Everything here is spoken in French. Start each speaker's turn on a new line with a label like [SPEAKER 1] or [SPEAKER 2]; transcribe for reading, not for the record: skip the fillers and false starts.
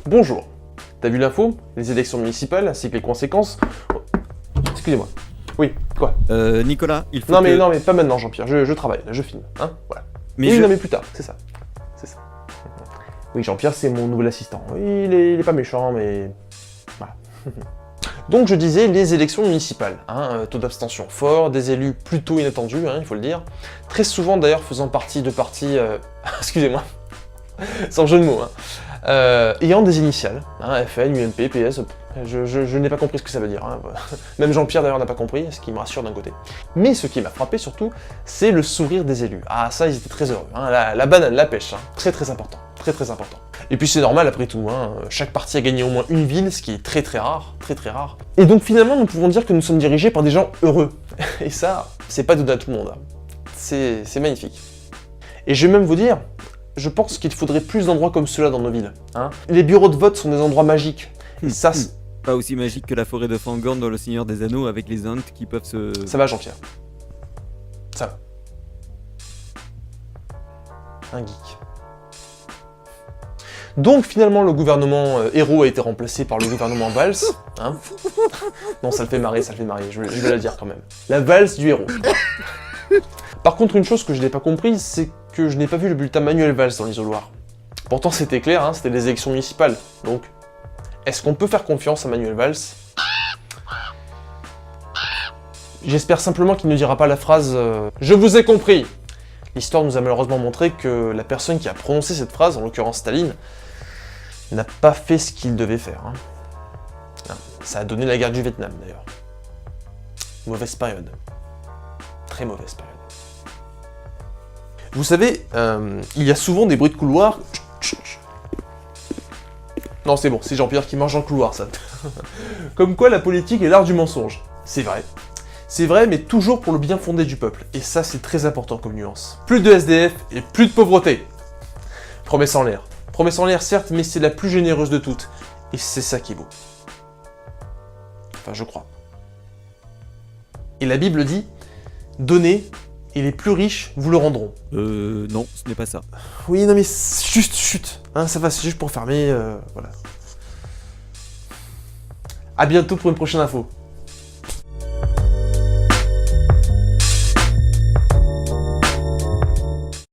[SPEAKER 1] Bonjour. T'as vu l'info? Les élections municipales ainsi que les conséquences... Oh, excusez-moi. Oui, quoi?
[SPEAKER 2] Nicolas, il faut
[SPEAKER 1] Non
[SPEAKER 2] que...
[SPEAKER 1] mais pas maintenant Jean-Pierre, je travaille, là, je filme, hein, voilà.
[SPEAKER 2] Mais
[SPEAKER 1] oui,
[SPEAKER 2] je...
[SPEAKER 1] non mais plus tard, c'est ça. C'est ça. Oui, Jean-Pierre, c'est mon nouvel assistant. Oui, il est pas méchant, mais... Voilà. Donc je disais, les élections municipales, hein, taux d'abstention fort, des élus plutôt inattendus, hein, il faut le dire. Très souvent d'ailleurs faisant partie de partis... excusez-moi, sans jeu de mots, hein. Ayant des initiales, hein, FN, UMP, PS, je n'ai pas compris ce que ça veut dire. Hein. Même Jean-Pierre d'ailleurs n'a pas compris, ce qui me rassure d'un côté. Mais ce qui m'a frappé surtout, c'est le sourire des élus. Ah ça, ils étaient très heureux, hein. La banane, la pêche, hein. Très important, très important. Et puis c'est normal après tout, hein. Chaque parti a gagné au moins une ville, ce qui est très rare, très rare. Et donc finalement, nous pouvons dire que nous sommes dirigés par des gens heureux. Et ça, c'est pas donné à tout le monde. Hein. C'est magnifique. Et je vais même vous dire, je pense qu'il faudrait plus d'endroits comme cela dans nos villes. Hein. Les bureaux de vote sont des endroits magiques. Et ça,
[SPEAKER 2] pas aussi magique que la forêt de Fangorn dans Le Seigneur des Anneaux avec les Ents qui peuvent se...
[SPEAKER 1] Ça va Jean-Pierre. Ça va. Un geek. Donc finalement le gouvernement héros a été remplacé par le gouvernement Valls. Hein. Non ça le fait marrer, je vais la dire quand même. La valse du héros. Par contre une chose que je n'ai pas comprise, c'est que je n'ai pas vu le bulletin Manuel Valls dans l'isoloir. Pourtant c'était clair, hein, c'était les élections municipales. Donc, est-ce qu'on peut faire confiance à Manuel Valls? J'espère simplement qu'il ne dira pas la phrase « Je vous ai compris ». L'histoire nous a malheureusement montré que la personne qui a prononcé cette phrase, en l'occurrence Staline, n'a pas fait ce qu'il devait faire. Hein. Ça a donné la guerre du Vietnam d'ailleurs. Mauvaise période. Très mauvaise période. Vous savez, il y a souvent des bruits de couloir. Non c'est bon, c'est Jean-Pierre qui marche dans le couloir ça. Comme quoi la politique est l'art du mensonge. C'est vrai. C'est vrai, mais toujours pour le bien fondé du peuple. Et ça, c'est très important comme nuance. Plus de SDF et plus de pauvreté. Promesse en l'air. Promesse en l'air, certes, mais c'est la plus généreuse de toutes. Et c'est ça qui est beau. Enfin, je crois. Et la Bible dit, donnez, et les plus riches vous le rendront.
[SPEAKER 2] Non, ce n'est pas ça.
[SPEAKER 1] Oui, non mais juste, chut. Hein, ça va, c'est juste pour fermer, voilà. A bientôt pour une prochaine info.